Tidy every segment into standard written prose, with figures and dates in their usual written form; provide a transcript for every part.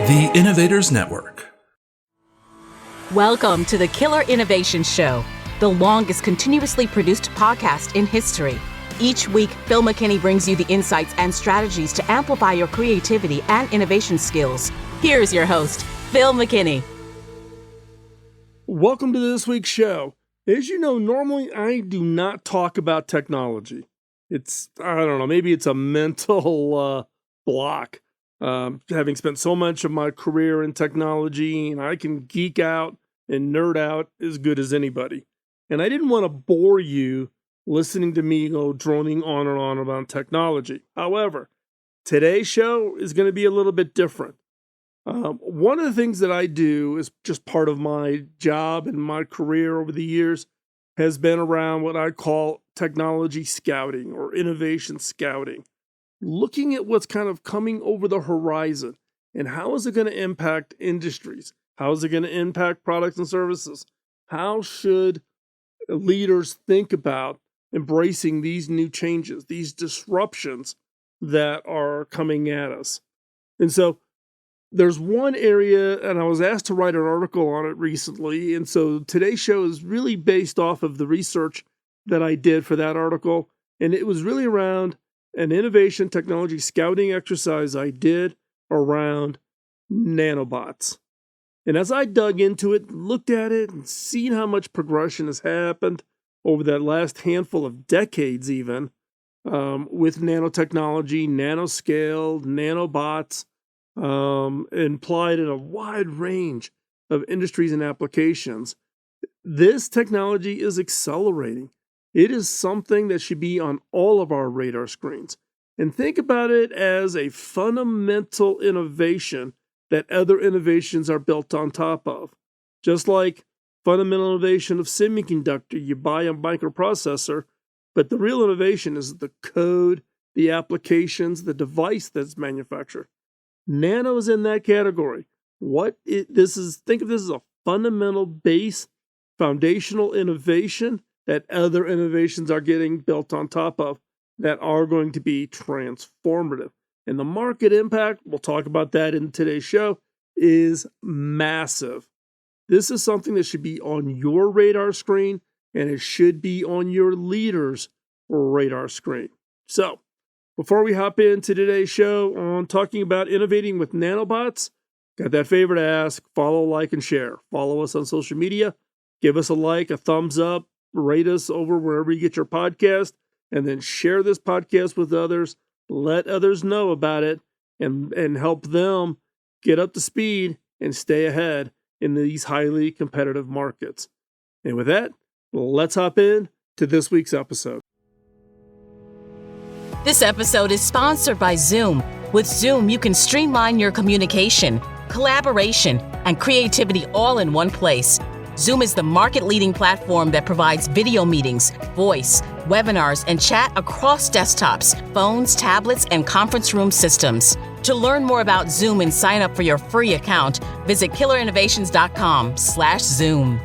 The Innovators Network. Welcome to the Killer Innovation Show, the longest continuously produced podcast in history. Each week, Phil McKinney brings you the insights and strategies to amplify your creativity and innovation skills. Here's your host, Phil McKinney. Welcome to this week's show. As you know, normally I do not talk about technology. Maybe it's a mental block. Having spent so much of my career in technology, and I can geek out and nerd out as good as anybody. And I didn't want to bore you listening to me go droning on and on about technology. However, today's show is going to be a little bit different. One of the things that I do is just part of my job and my career over the years has been around what I call technology scouting or innovation scouting. Looking at what's kind of coming over the horizon and how is it going to impact industries? How is it going to impact products and services? How should leaders think about embracing these new changes, these disruptions that are coming at us? And so there's one area, and I was asked to write an article on it recently. And so today's show is really based off of the research that I did for that article. And it was really around an innovation technology scouting exercise I did around nanobots. And as I dug into it, looked at it, and seen how much progression has happened over that last handful of decades even, with nanotechnology, nanoscale, nanobots, applied in a wide range of industries and applications, this technology is accelerating. It is something that should be on all of our radar screens. And think about it as a fundamental innovation that other innovations are built on top of. Just like fundamental innovation of semiconductor, you buy a microprocessor, but the real innovation is the code, the applications, the device that's manufactured. Nano is in that category. Think of this as a fundamental base, foundational innovation that other innovations are getting built on top of that are going to be transformative. And the market impact, we'll talk about that in today's show, is massive. This is something that should be on your radar screen, and it should be on your leaders' radar screen. So, before we hop into today's show on talking about innovating with nanobots, got that favor to ask: follow, like, and share. Follow us on social media. Give us a like, a thumbs up, rate us over wherever you get your podcast, and then share this podcast with others. Let others know about it and help them get up to speed and stay ahead in these highly competitive markets. And with that, let's hop in to this week's episode. This episode is sponsored by Zoom. With Zoom, you can streamline your communication, collaboration, and creativity all in one place. Zoom is the market-leading platform that provides video meetings, voice, webinars, and chat across desktops, phones, tablets, and conference room systems. To learn more about Zoom and sign up for your free account, visit killerinnovations.com/Zoom.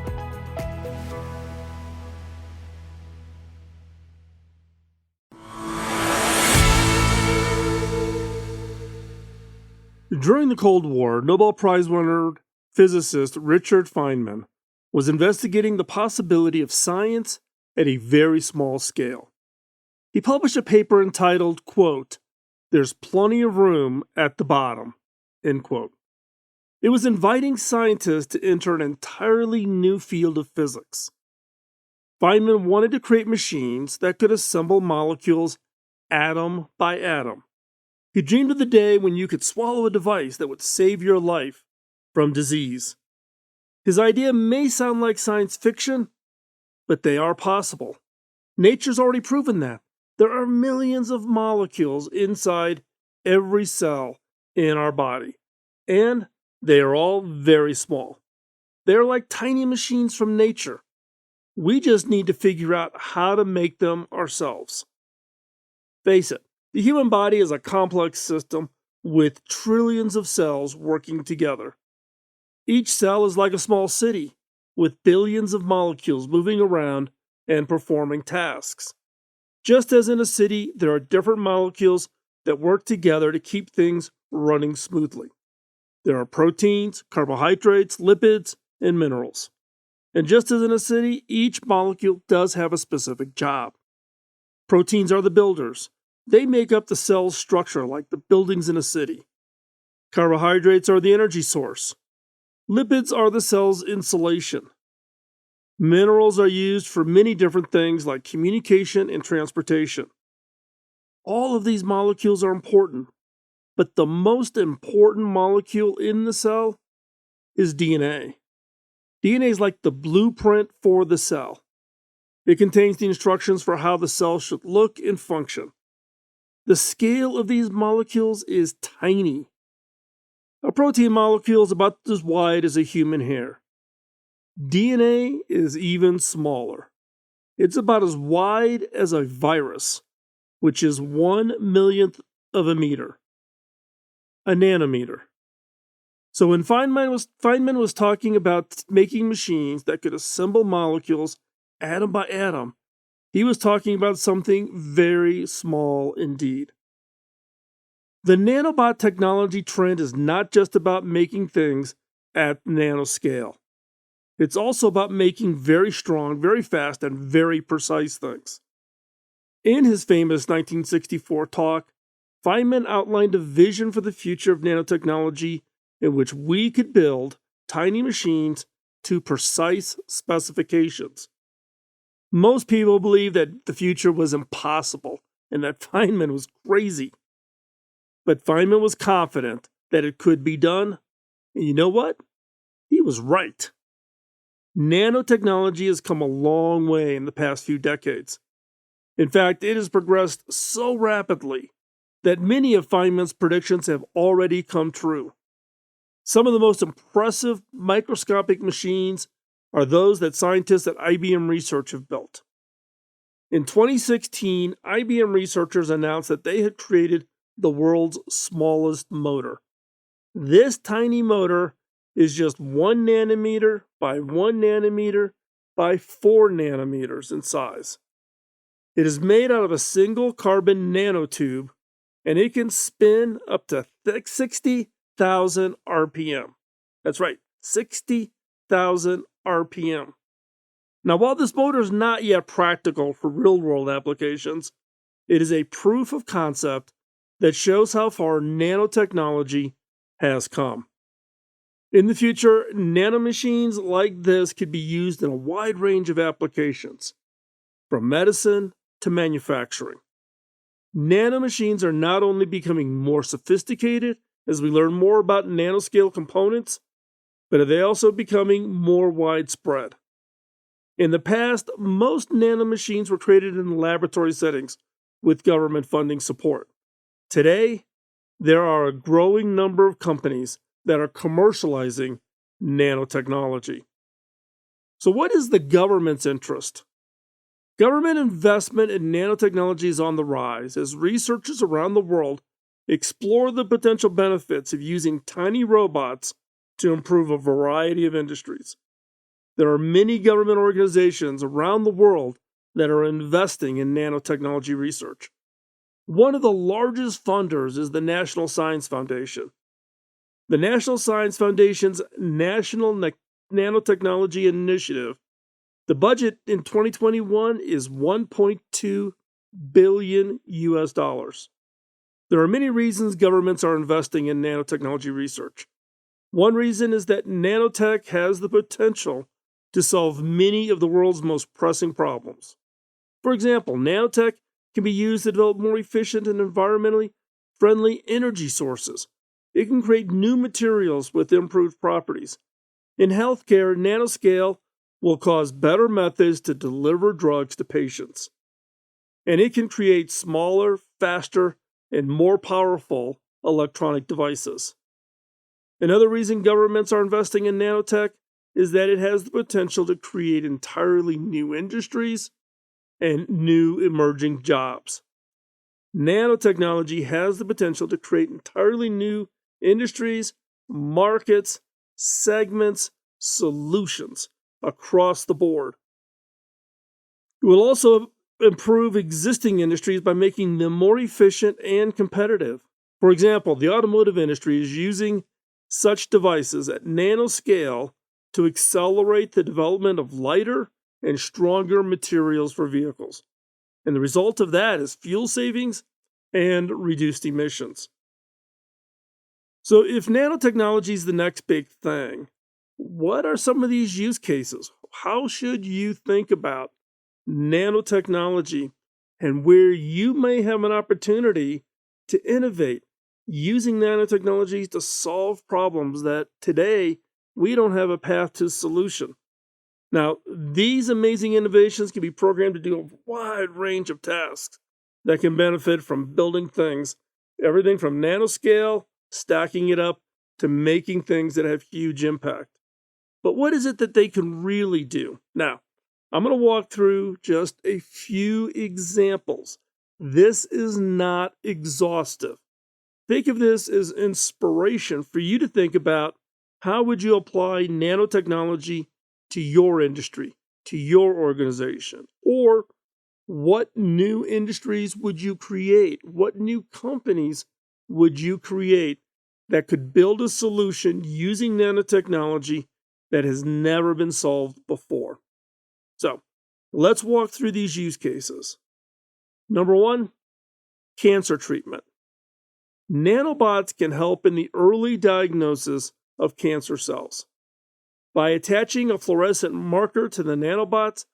During the Cold War, Nobel Prize winner physicist Richard Feynman was investigating the possibility of science at a very small scale. He published a paper entitled, quote, "There's plenty of room at the bottom," end quote. It was inviting scientists to enter an entirely new field of physics. Feynman wanted to create machines that could assemble molecules atom by atom. He dreamed of the day when you could swallow a device that would save your life from disease. His idea may sound like science fiction, but they are possible. Nature's already proven that. There are millions of molecules inside every cell in our body, and they are all very small. They're like tiny machines from nature. We just need to figure out how to make them ourselves. Face it, the human body is a complex system with trillions of cells working together. Each cell is like a small city, with billions of molecules moving around and performing tasks. Just as in a city, there are different molecules that work together to keep things running smoothly. There are proteins, carbohydrates, lipids, and minerals. And just as in a city, each molecule does have a specific job. Proteins are the builders. They make up the cell's structure like the buildings in a city. Carbohydrates are the energy source. Lipids are the cell's insulation. Minerals are used for many different things like communication and transportation. All of these molecules are important, but the most important molecule in the cell is DNA. DNA is like the blueprint for the cell. It contains the instructions for how the cell should look and function. The scale of these molecules is tiny. A protein molecule is about as wide as a human hair. DNA is even smaller. It's about as wide as a virus, which is 1/1,000,000th of a meter, a nanometer. So when Feynman was talking about making machines that could assemble molecules atom by atom, he was talking about something very small indeed. The nanobot technology trend is not just about making things at nanoscale. It's also about making very strong, very fast, and very precise things. In his famous 1964 talk, Feynman outlined a vision for the future of nanotechnology in which we could build tiny machines to precise specifications. Most people believe that the future was impossible and that Feynman was crazy. But Feynman was confident that it could be done, and you know what? He was right. Nanotechnology has come a long way in the past few decades. In fact, it has progressed so rapidly that many of Feynman's predictions have already come true. Some of the most impressive microscopic machines are those that scientists at IBM Research have built. In 2016, IBM researchers announced that they had created the world's smallest motor. This tiny motor is just 1 nanometer by 1 nanometer by 4 nanometers in size. It is made out of a single carbon nanotube, and it can spin up to 60,000 RPM. That's right, 60,000 RPM. Now, while this motor is not yet practical for real-world applications, it is a proof of concept that shows how far nanotechnology has come. In the future, nanomachines like this could be used in a wide range of applications, from medicine to manufacturing. Nanomachines are not only becoming more sophisticated as we learn more about nanoscale components, but are they also becoming more widespread. In the past, most nanomachines were created in laboratory settings with government funding support. Today, there are a growing number of companies that are commercializing nanotechnology. So, what is the government's interest? Government investment in nanotechnology is on the rise as researchers around the world explore the potential benefits of using tiny robots to improve a variety of industries. There are many government organizations around the world that are investing in nanotechnology research. One of the largest funders is the National Science Foundation. The National Science Foundation's National Nanotechnology Initiative, the budget in 2021 is $1.2 billion US. There are many reasons governments are investing in nanotechnology research. One reason is that nanotech has the potential to solve many of the world's most pressing problems. For example, nanotech can be used to develop more efficient and environmentally friendly energy sources. It can create new materials with improved properties. In healthcare, nanoscale will cause better methods to deliver drugs to patients. And it can create smaller, faster, and more powerful electronic devices. Another reason governments are investing in nanotech is that it has the potential to create entirely new industries and new emerging jobs. Nanotechnology has the potential to create entirely new industries, markets, segments, solutions across the board. It will also improve existing industries by making them more efficient and competitive. For example, the automotive industry is using such devices at nanoscale to accelerate the development of lighter and stronger materials for vehicles. And the result of that is fuel savings and reduced emissions. So, if nanotechnology is the next big thing, what are some of these use cases? How should you think about nanotechnology and where you may have an opportunity to innovate using nanotechnologies to solve problems that today we don't have a path to solution? Now, these amazing innovations can be programmed to do a wide range of tasks that can benefit from building things, everything from nanoscale, stacking it up, to making things that have huge impact. But what is it that they can really do? Now, I'm going to walk through just a few examples. This is not exhaustive. Think of this as inspiration for you to think about how would you apply nanotechnology to your industry, to your organization, or what new industries would you create? What new companies would you create that could build a solution using nanotechnology that has never been solved before? So let's walk through these use cases. Number one, cancer treatment. Nanobots can help in the early diagnosis of cancer cells. By attaching a fluorescent marker to the nanobots,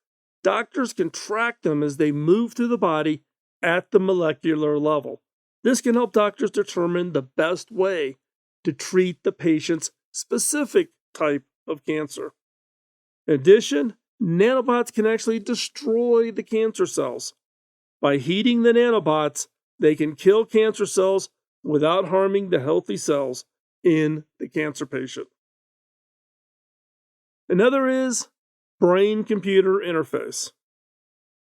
doctors can track them as they move through the body at the molecular level. This can help doctors determine the best way to treat the patient's specific type of cancer. In addition, nanobots can actually destroy the cancer cells. By heating the nanobots, they can kill cancer cells without harming the healthy cells in the cancer patient. Another is brain-computer interface.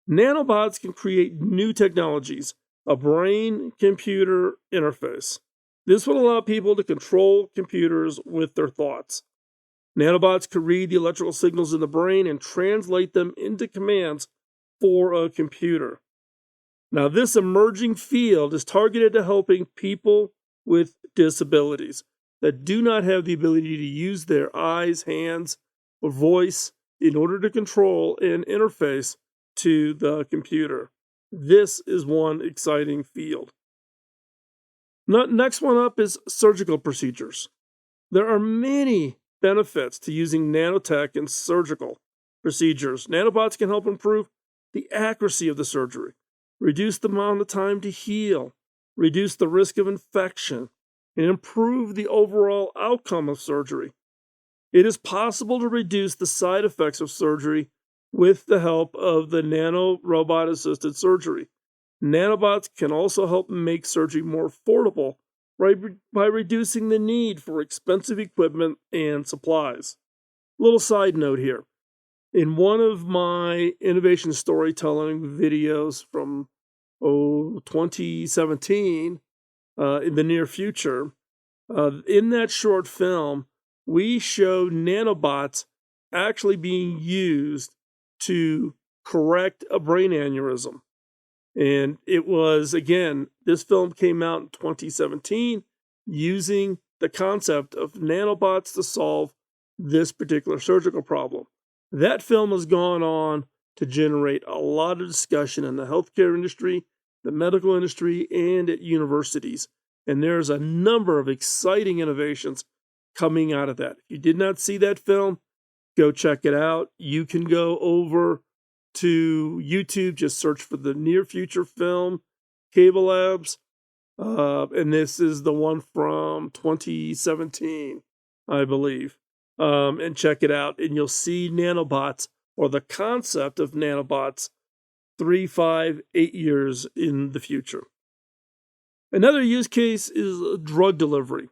Nanobots can create new technologies, a brain-computer interface. This will allow people to control computers with their thoughts. Nanobots can read the electrical signals in the brain and translate them into commands for a computer. Now, this emerging field is targeted to helping people with disabilities that do not have the ability to use their eyes, hands, or voice in order to control and interface to the computer. This is one exciting field. Next one up is surgical procedures. There are many benefits to using nanotech in surgical procedures. Nanobots can help improve the accuracy of the surgery, reduce the amount of time to heal, reduce the risk of infection, and improve the overall outcome of surgery. It is possible to reduce the side effects of surgery with the help of the nanorobot-assisted surgery. Nanobots can also help make surgery more affordable by reducing the need for expensive equipment and supplies. Little side note here. In one of my innovation storytelling videos from 2017, in the near future, in that short film, we showed nanobots actually being used to correct a brain aneurysm. And it was, again, this film came out in 2017 using the concept of nanobots to solve this particular surgical problem. That film has gone on to generate a lot of discussion in the healthcare industry, the medical industry, and at universities. And there's a number of exciting innovations coming out of that. If you did not see that film, go check it out. You can go over to YouTube, just search for the near future film, Cable Labs. And this is the one from 2017, I believe. And check it out, and you'll see nanobots, or the concept of nanobots, 3, 5, 8 years in the future. Another use case is drug delivery.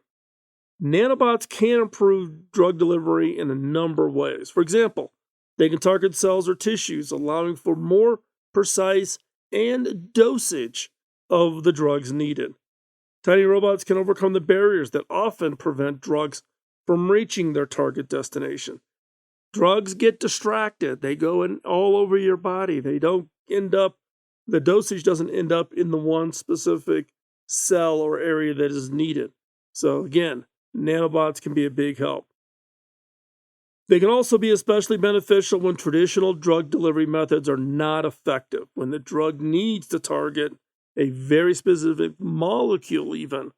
Nanobots can improve drug delivery in a number of ways. For example, they can target cells or tissues, allowing for more precise and dosage of the drugs needed. Tiny robots can overcome the barriers that often prevent drugs from reaching their target destination. Drugs get distracted. They go in all over your body. The dosage doesn't end up in the one specific cell or area that is needed. So again, nanobots can be a big help. They can also be especially beneficial when traditional drug delivery methods are not effective, when the drug needs to target a very specific molecule even,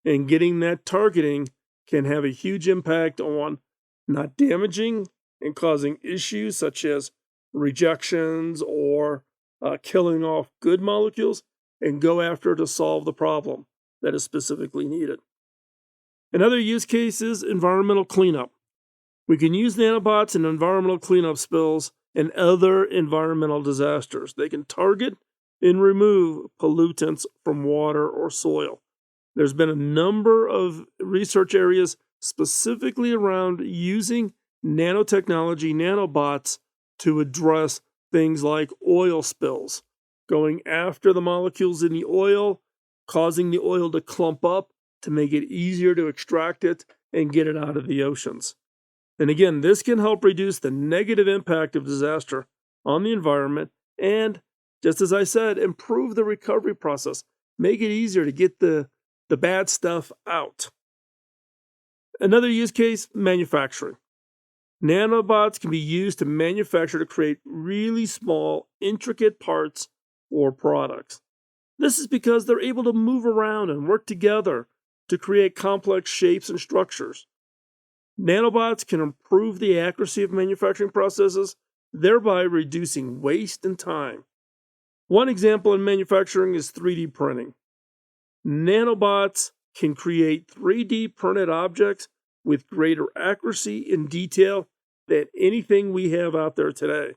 and getting that targeting can have a huge impact on not damaging and causing issues such as rejections or killing off good molecules, and go after to solve the problem that is specifically needed. Another use case is environmental cleanup. We can use nanobots in environmental cleanup spills and other environmental disasters. They can target and remove pollutants from water or soil. There's been a number of research areas specifically around using nanotechnology, nanobots, to address things like oil spills, going after the molecules in the oil, causing the oil to clump up to make it easier to extract it and get it out of the oceans. And again, this can help reduce the negative impact of disaster on the environment and, just as I said, improve the recovery process, make it easier to get the bad stuff out. Another use case, manufacturing. Nanobots can be used to manufacture to create really small, intricate parts or products. This is because they're able to move around and work together to create complex shapes and structures. Nanobots can improve the accuracy of manufacturing processes, thereby reducing waste and time. One example in manufacturing is 3D printing. Nanobots can create 3D printed objects with greater accuracy and detail than anything we have out there today.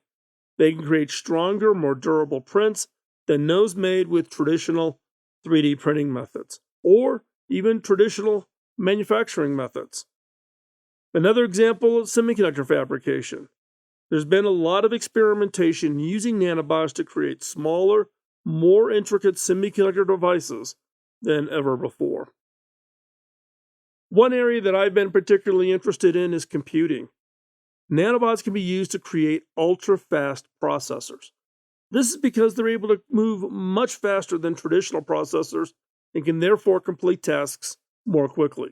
They can create stronger, more durable prints than those made with traditional 3D printing methods, or even traditional manufacturing methods. Another example is semiconductor fabrication. There's been a lot of experimentation using nanobots to create smaller, more intricate semiconductor devices than ever before. One area that I've been particularly interested in is computing. Nanobots can be used to create ultra-fast processors. This is because they're able to move much faster than traditional processors and can therefore complete tasks more quickly.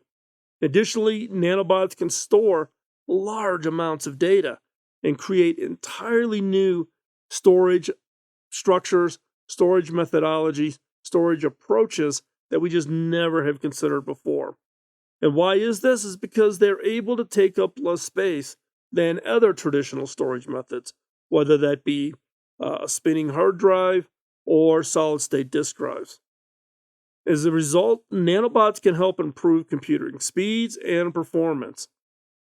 Additionally, nanobots can store large amounts of data and create entirely new storage structures, storage methodologies, storage approaches that we just never have considered before. And why is this? Is because they're able to take up less space than other traditional storage methods, whether that be a spinning hard drive or solid-state disk drives. As a result, nanobots can help improve computing speeds and performance.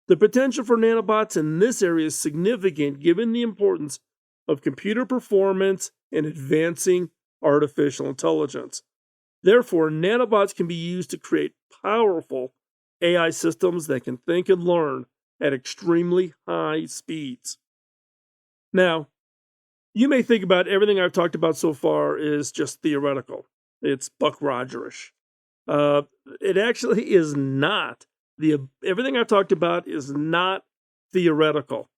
The potential for nanobots in this area is significant given the importance of computer performance and advancing artificial intelligence. Therefore, nanobots can be used to create powerful AI systems that can think and learn at extremely high speeds. Now, you may think about everything I've talked about so far is just theoretical. It's Buck Rogerish. It actually is not. Everything I've talked about is not theoretical.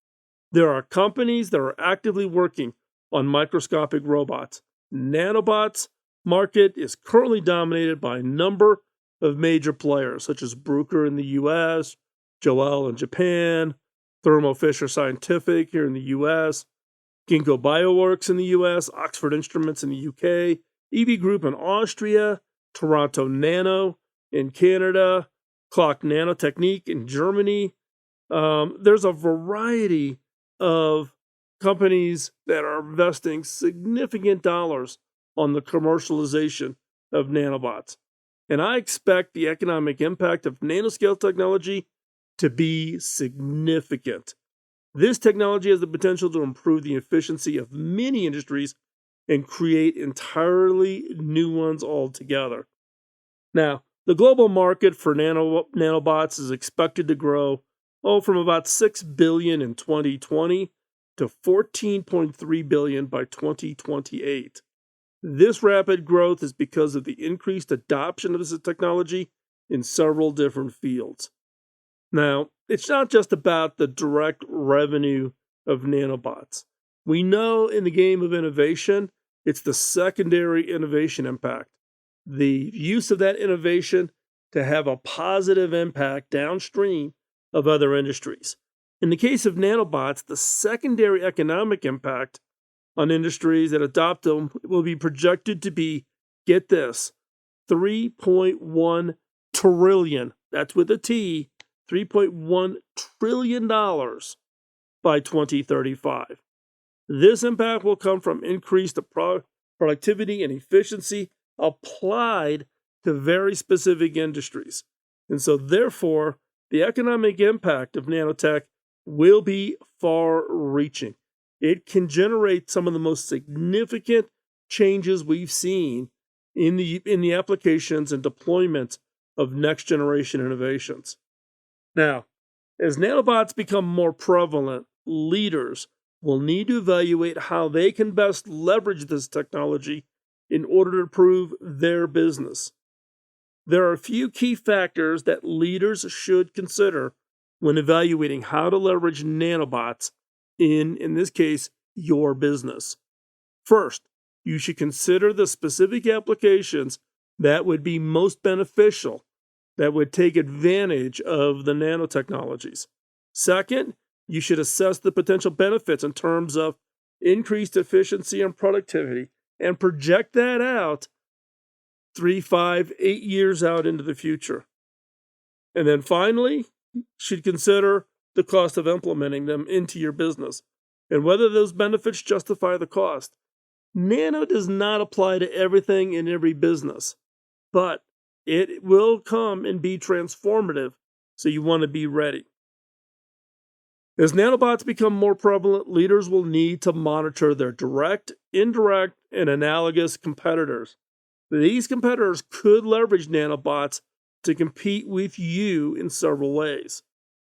There are companies that are actively working on microscopic robots. Nanobots market is currently dominated by a number of major players, such as Bruker in the US, Joel in Japan, Thermo Fisher Scientific here in the US, Ginkgo Bioworks in the US, Oxford Instruments in the UK, EV Group in Austria, Toronto Nano in Canada, Clock Nanotechnik in Germany. There's a variety of companies that are investing significant dollars on the commercialization of nanobots. And I expect the economic impact of nanoscale technology to be significant. This technology has the potential to improve the efficiency of many industries and create entirely new ones altogether. Now, the global market for nanobots is expected to grow from about $6 billion in 2020 to $14.3 billion by 2028. This rapid growth is because of the increased adoption of this technology in several different fields. Now, it's not just about the direct revenue of nanobots. We know in the game of innovation, it's the secondary innovation impact. The use of that innovation to have a positive impact downstream of other industries. In the case of nanobots, the secondary economic impact on industries that adopt them will be projected to be, get this, $3.1 trillion, that's with a T, $3.1 trillion by 2035. This impact will come from increased productivity and efficiency applied to very specific industries. And so, therefore, the economic impact of nanotech will be far reaching. It can generate some of the most significant changes we've seen in the applications and deployment of next generation innovations. Now, as nanobots become more prevalent, leaders will need to evaluate how they can best leverage this technology in order to improve their business. There are a few key factors that leaders should consider when evaluating how to leverage nanobots in this case, your business. First, you should consider the specific applications that would be most beneficial, that would take advantage of the nanotechnologies. Second, you should assess the potential benefits in terms of increased efficiency and productivity and project that out 3, 5, 8 years out into the future. And then finally, you should consider the cost of implementing them into your business and whether those benefits justify the cost. Nano does not apply to everything in every business, but it will come and be transformative, so you want to be ready. As nanobots become more prevalent, leaders will need to monitor their direct, indirect, and analogous competitors. These competitors could leverage nanobots to compete with you in several ways.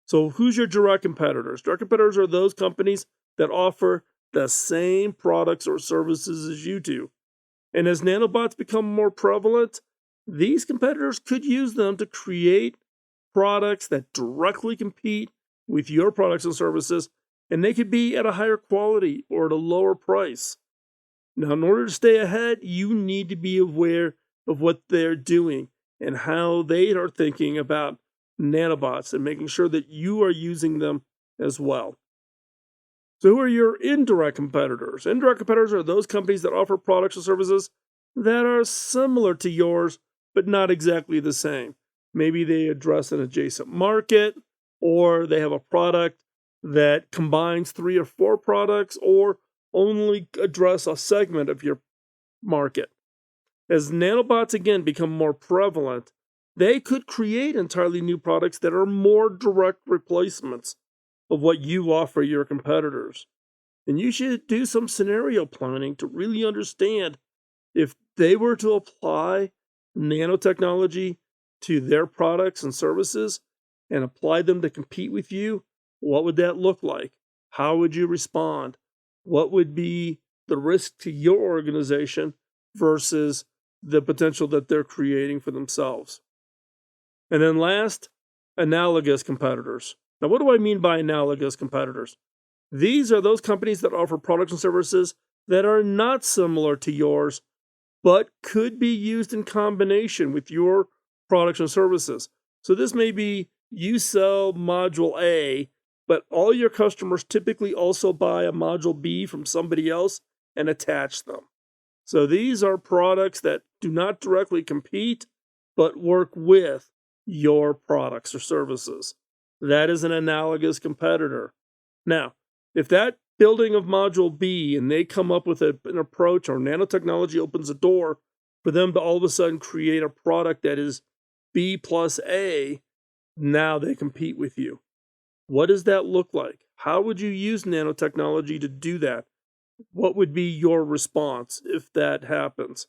So who's your direct competitors? Direct competitors are those companies that offer the same products or services as you do. And as nanobots become more prevalent, these competitors could use them to create products that directly compete with your products and services, and they could be at a higher quality or at a lower price. Now, in order to stay ahead, you need to be aware of what they're doing and how they are thinking about nanobots and making sure that you are using them as well. So who are your indirect competitors? Indirect competitors are those companies that offer products or services that are similar to yours, but not exactly the same. Maybe they address an adjacent market, or they have a product that combines 3 or 4 products, or only address a segment of your market. As nanobots again become more prevalent, they could create entirely new products that are more direct replacements of what you offer your competitors. And you should do some scenario planning to really understand if they were to apply nanotechnology to their products and services and apply them to compete with you, what would that look like? How would you respond? What would be the risk to your organization versus the potential that they're creating for themselves? And then last, analogous competitors. Now, what do I mean by analogous competitors? These are those companies that offer products and services that are not similar to yours, but could be used in combination with your products and services. So this may be you sell module A, but all your customers typically also buy a module B from somebody else and attach them. So these are products that do not directly compete, but work with your products or services. That is an analogous competitor. Now, if that building of module B and they come up with an approach, or nanotechnology opens a door for them to all of a sudden create a product that is B plus A, now they compete with you. What does that look like? How would you use nanotechnology to do that? What would be your response if that happens?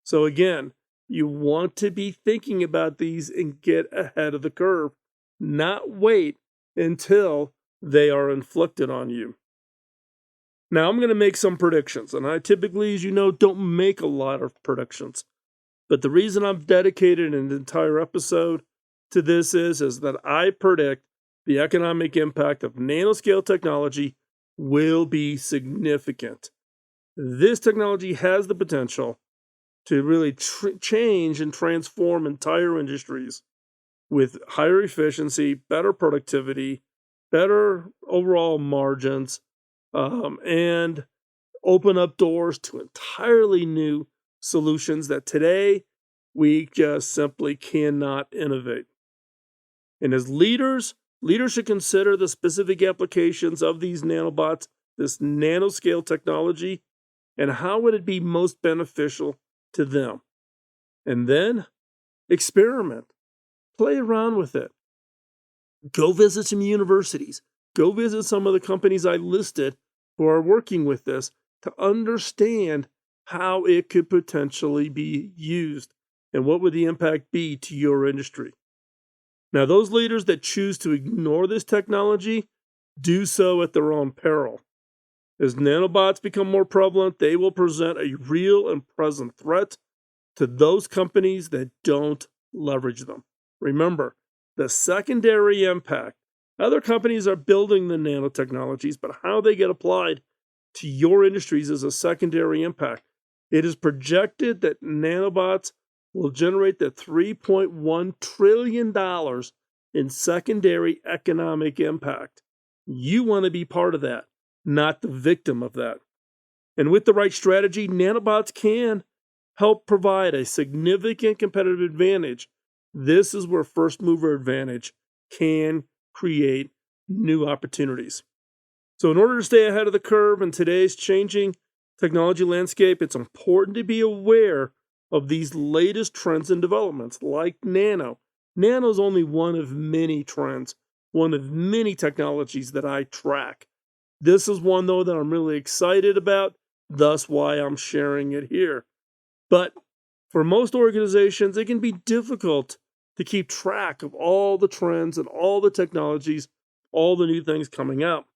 So again, you want to be thinking about these and get ahead of the curve, not wait until they are inflicted on you. Now, I'm going to make some predictions, and I typically, as you know, don't make a lot of predictions. But the reason I've dedicated an entire episode to this is that I predict the economic impact of nanoscale technology will be significant. This technology has the potential to really change and transform entire industries with higher efficiency, better productivity, better overall margins, and open up doors to entirely new solutions that today we just simply cannot innovate. And as leaders should consider the specific applications of these nanobots, this nanoscale technology, and how would it be most beneficial to them. And then experiment, play around with it. Go visit some universities, go visit some of the companies I listed who are working with this to understand how it could potentially be used and what would the impact be to your industry. Now, those leaders that choose to ignore this technology do so at their own peril. As nanobots become more prevalent, they will present a real and present threat to those companies that don't leverage them. Remember, the secondary impact. Other companies are building the nanotechnologies, but how they get applied to your industries is a secondary impact. It is projected that nanobots will generate the $3.1 trillion in secondary economic impact. You want to be part of that, not the victim of that. And with the right strategy, nanobots can help provide a significant competitive advantage. This is where first mover advantage can create new opportunities. So in order to stay ahead of the curve in today's changing technology landscape, it's important to be aware of these latest trends and developments like nano. Nano is only one of many trends, one of many technologies that I track. This is one, though, that I'm really excited about, thus why I'm sharing it here. But for most organizations, it can be difficult to keep track of all the trends and all the technologies, all the new things coming out.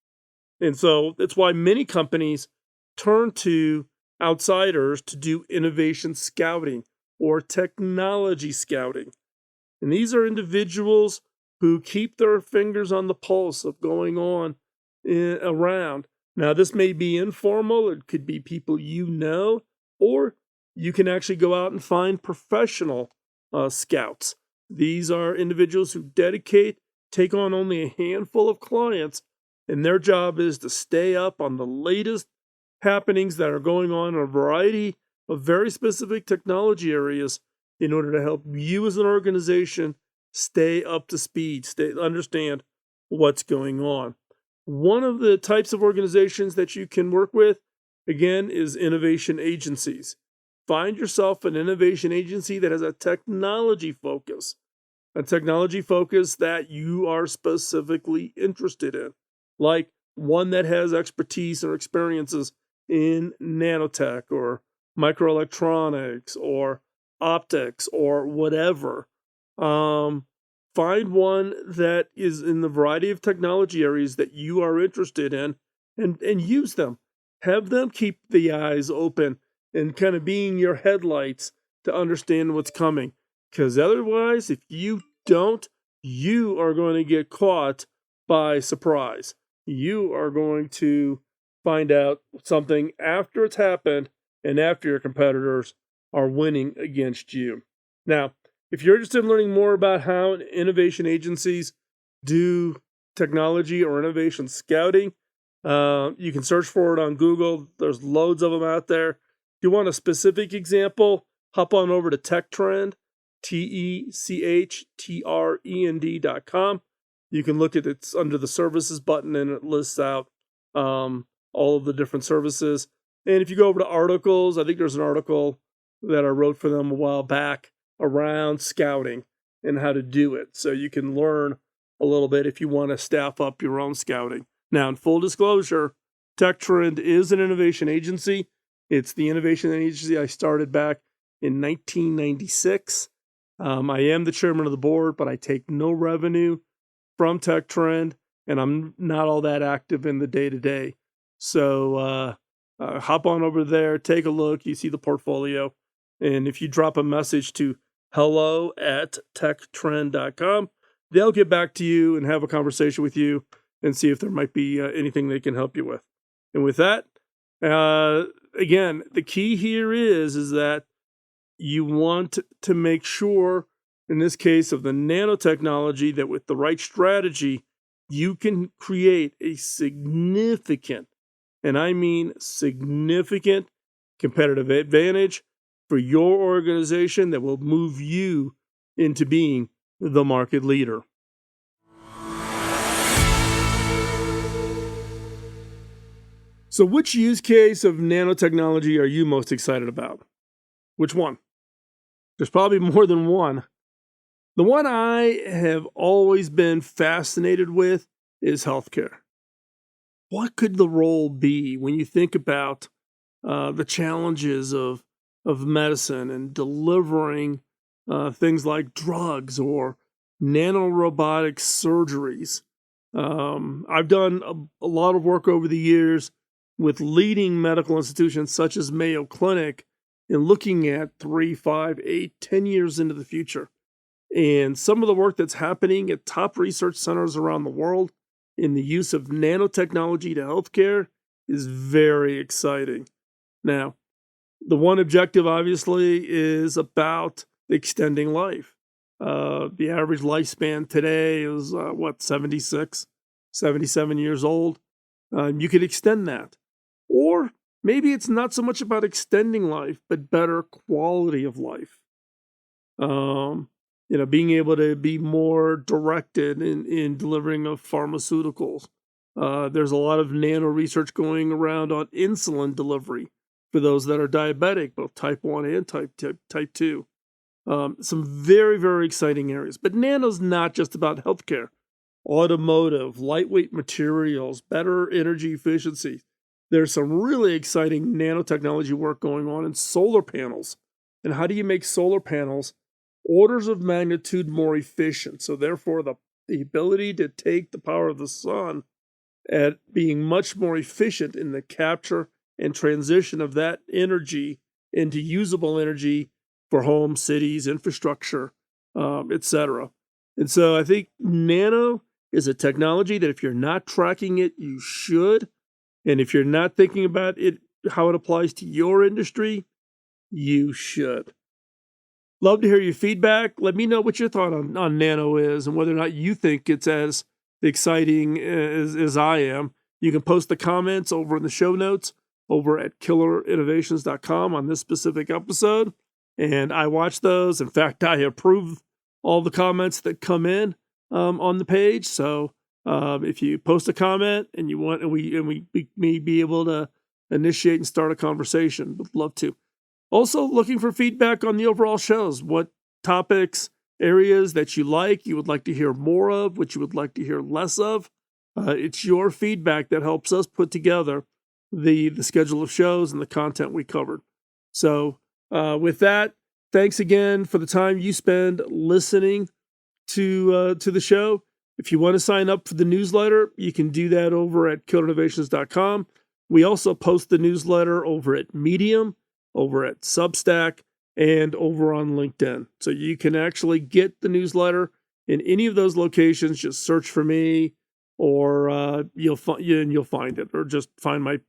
And so that's why many companies turn to outsiders to do innovation scouting or technology scouting. And these are individuals who keep their fingers on the pulse of going on around. Now, this may be informal. It could be people you know, or you can actually go out and find professional scouts. These are individuals who take on only a handful of clients, and their job is to stay up on the latest happenings that are going on in a variety of very specific technology areas in order to help you as an organization stay up to speed, understand what's going on. One of the types of organizations that you can work with, again, is innovation agencies. Find yourself an innovation agency that has a technology focus that you are specifically interested in, like one that has expertise or experiences in nanotech or microelectronics or optics or whatever. Find one that is in the variety of technology areas that you are interested in and use them. Have them keep the eyes open and kind of being your headlights to understand what's coming. Because otherwise, if you don't, you are going to get caught by surprise. You are going to find out something after it's happened and after your competitors are winning against you. Now, if you're interested in learning more about how innovation agencies do technology or innovation scouting, you can search for it on Google. There's loads of them out there. If you want a specific example, hop on over to TechTrend, TechTrend.com. You can look at it under the services button, and it lists out all of the different services. And if you go over to articles, I think there's an article that I wrote for them a while back around scouting and how to do it. So you can learn a little bit if you want to staff up your own scouting. Now, in full disclosure, TechTrend is an innovation agency. It's the innovation agency I started back in 1996. I am the chairman of the board, but I take no revenue from TechTrend, and I'm not all that active in the day-to-day. So hop on over there, take a look. You see the portfolio. And if you drop a message to hello@techtrend.com, they'll get back to you and have a conversation with you and see if there might be anything they can help you with. And with that, again, the key here is that you want to make sure, in this case of the nanotechnology, that with the right strategy, you can create a significant, and I mean significant, competitive advantage for your organization that will move you into being the market leader. So which use case of nanotechnology are you most excited about? Which one? There's probably more than one. The one I have always been fascinated with is healthcare. What could the role be when you think about the challenges of medicine and delivering things like drugs or nanorobotic surgeries? I've done a lot of work over the years with leading medical institutions such as Mayo Clinic in looking at 3, 5, 8, 10 years into the future. And some of the work that's happening at top research centers around the world in the use of nanotechnology to healthcare is very exciting. Now, the one objective, obviously, is about extending life. The average lifespan today is, 76, 77 years old. You could extend that. Or maybe it's not so much about extending life, but better quality of life. Being able to be more directed in delivering of pharmaceuticals. There's a lot of nano research going around on insulin delivery for those that are diabetic, both type 1 and type 2. Some very, very exciting areas. But nano's not just about healthcare. Automotive, lightweight materials, better energy efficiency. There's some really exciting nanotechnology work going on in solar panels. And how do you make solar panels orders of magnitude more efficient? So therefore, the ability to take the power of the sun at being much more efficient in the capture and transition of that energy into usable energy for homes, cities, infrastructure, etc. And so I think nano is a technology that if you're not tracking it, you should. And if you're not thinking about it, how it applies to your industry, you should. Love to hear your feedback. Let me know what your thought on nano is and whether or not you think it's as exciting as I am. You can post the comments over in the show notes over at killerinnovations.com on this specific episode. And I watch those. In fact, I approve all the comments that come in on the page. So if you post a comment and you want, and we may be able to initiate and start a conversation, would love to. Also looking for feedback on the overall shows. What topics, areas that you would like to hear more of, what you would like to hear less of. It's your feedback that helps us put together the schedule of shows and the content we covered. So with that, thanks again for the time you spend listening to the show. If you want to sign up for the newsletter, you can do that over at killerinnovations.com. We also post the newsletter over at Medium, over at Substack, and over on LinkedIn. So you can actually get the newsletter in any of those locations. Just search for me, or you'll find it, or just find my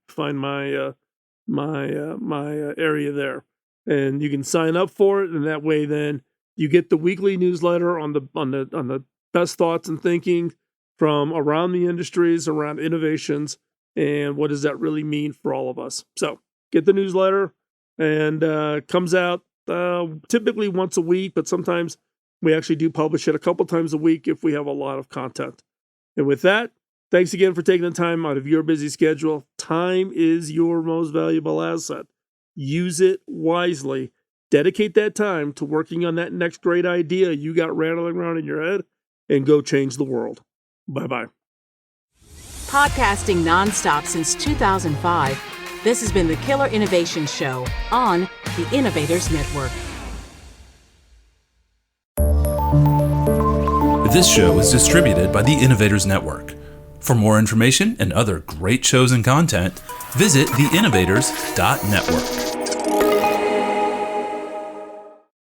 area there, and you can sign up for it. And that way, then you get the weekly newsletter on the best thoughts and thinking from around the industries, around innovations, and what does that really mean for all of us. So get the newsletter, and comes out typically once a week, but sometimes we actually do publish it a couple times a week if we have a lot of content. And with that, thanks again for taking the time out of your busy schedule. Time is your most valuable asset. Use it wisely. Dedicate that time to working on that next great idea you got rattling around in your head, and go change the world. Bye-bye. Podcasting nonstop since 2005, this has been the Killer Innovation Show on the Innovators Network. This show is distributed by the Innovators Network. For more information and other great shows and content, visit theinnovators.network.